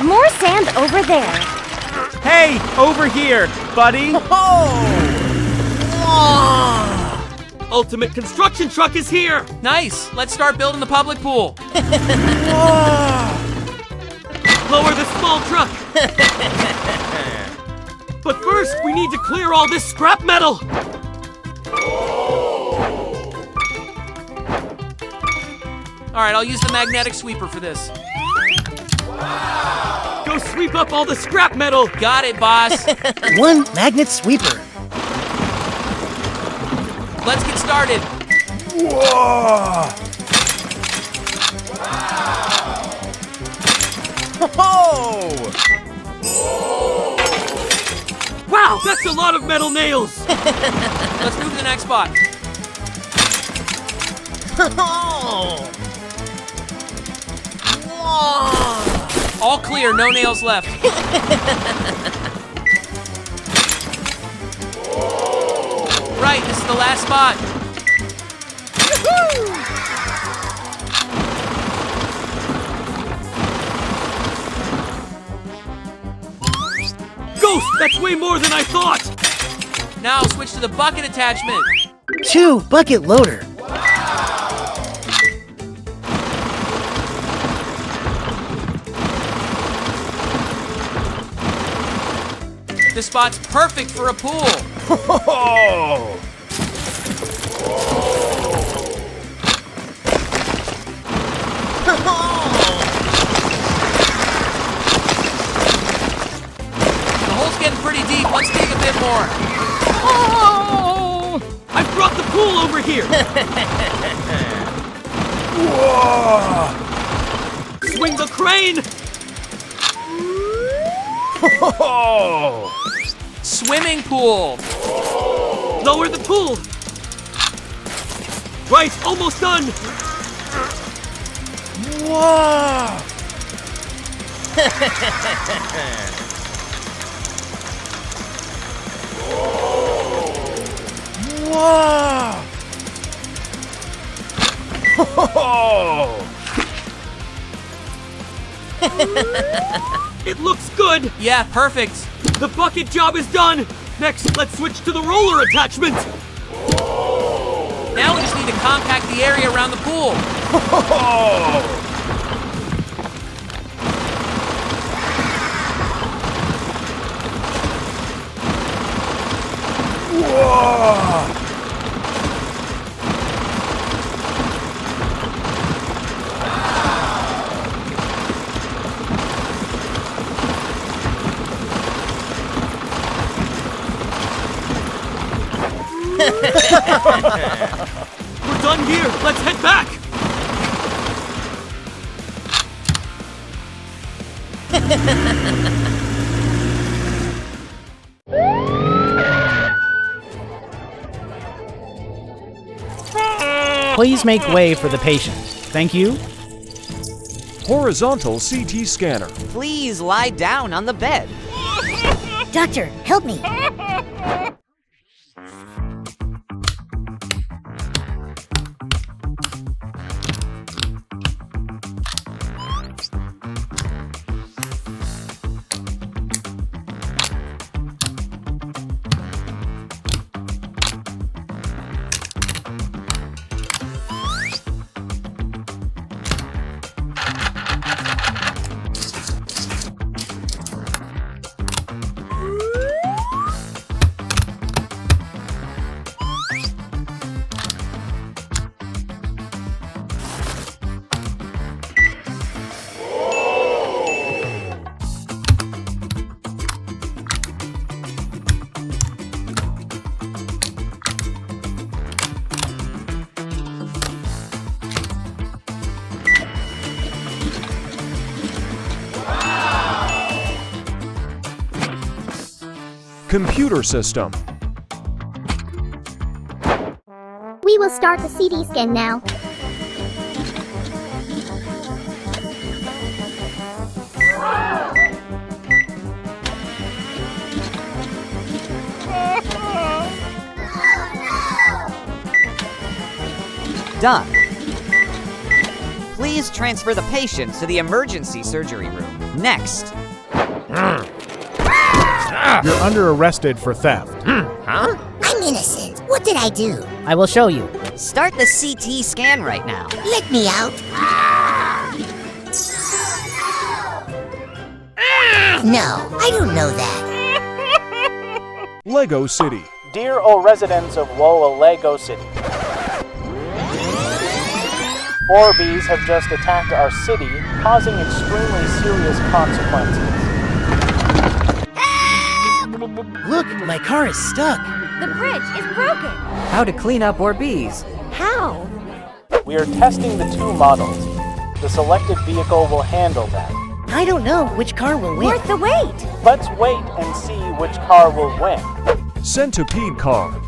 More sand over there. Hey, over here, buddy. Ultimate construction truck is here. Nice. Let's start building the public pool. Lower the small truck. But first, we need to clear all this scrap metal. All right, I'll use the magnetic sweeper for this. Go sweep up all the scrap metal. Got it, boss. One magnet sweeper. Let's get started. Wow, that's a lot of metal nails. Let's move to the next spot. All clear, no nails left. Right, this is the last spot. Ghost, that's way more than I thought. Now I'll switch to the bucket attachment. 2 bucket loader. This spot's perfect for a pool. The hole's getting pretty deep. Let's dig a bit more. Oh! I brought the pool over here. Swing the crane. Swimming pool. Lower the pool. Right, almost done. Whoa! It looks good. Yeah, perfect. The bucket job is done. Next, let's switch to the roller attachment. Now we just need to compact the area around the pool. We're done here. Let's head back. Please make way for the patient. Thank you. Horizontal CT scanner. Please lie down on the bed. Doctor, help me. Computer system. We will start the CT scan now. Done. Please transfer the patient to the emergency surgery room. Next. You're under arrested for theft. I'm innocent. What did I do? I will show you. Start the CT scan right now. Let me out. No, I don't know that. Lego City. Dear all residents of Woa Lego City. Orbeez have just attacked our city, causing extremely serious consequences. Look, my car is stuck. The bridge is broken. How to clean up Orbeez. How? We are testing the two models. The selected vehicle will handle them. I don't know which car will win. Worth the wait. Let's wait and see which car will win. Centipede car.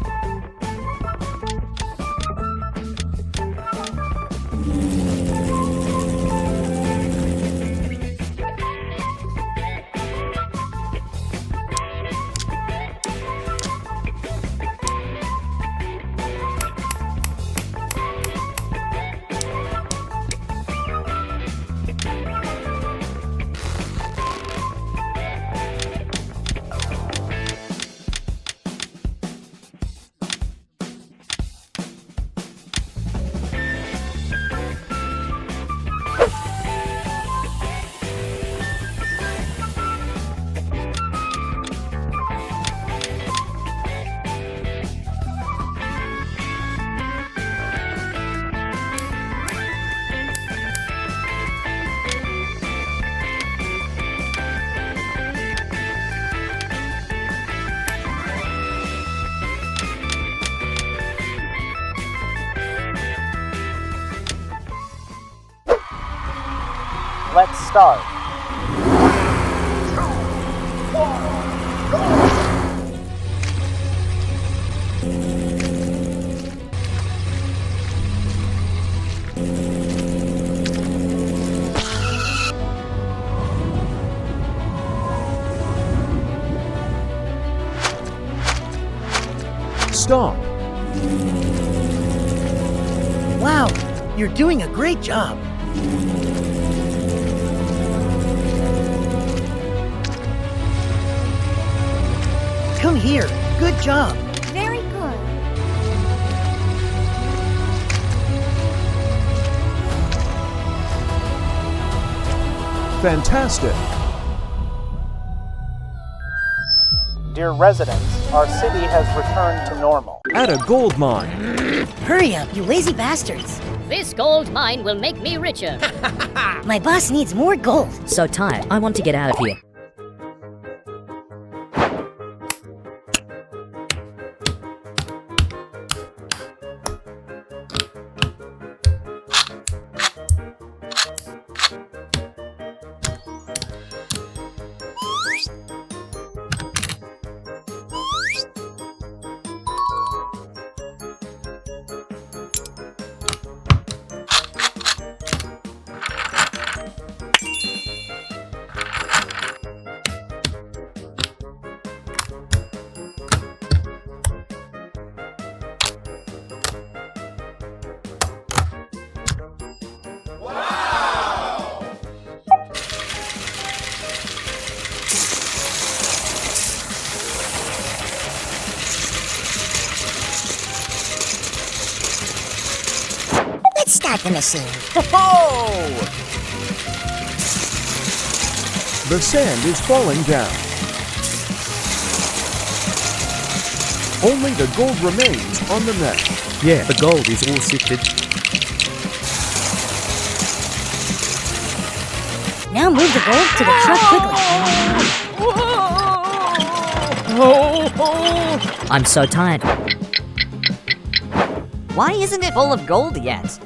Let's start. Stop. Wow, you're doing a great job. Come here. Good job. Very good. Fantastic. Dear residents, our city has returned to normal. At a gold mine. Hurry up, you lazy bastards. This gold mine will make me richer. My boss needs more gold. So tired. I want to get out of here. Let's start the machine. The sand is falling down. Only the gold remains on the mesh. Yeah, the gold is all sifted. Now move the gold to the truck quickly. I'm so tired. Why isn't it full of gold yet?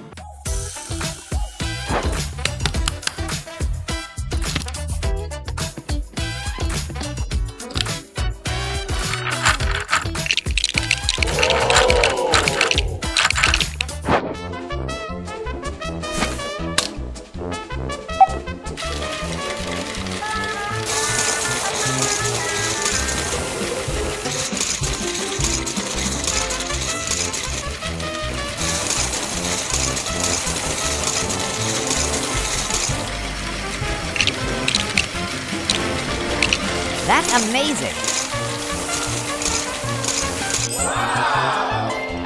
That's amazing.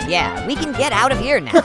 Yeah, we can get out of here now.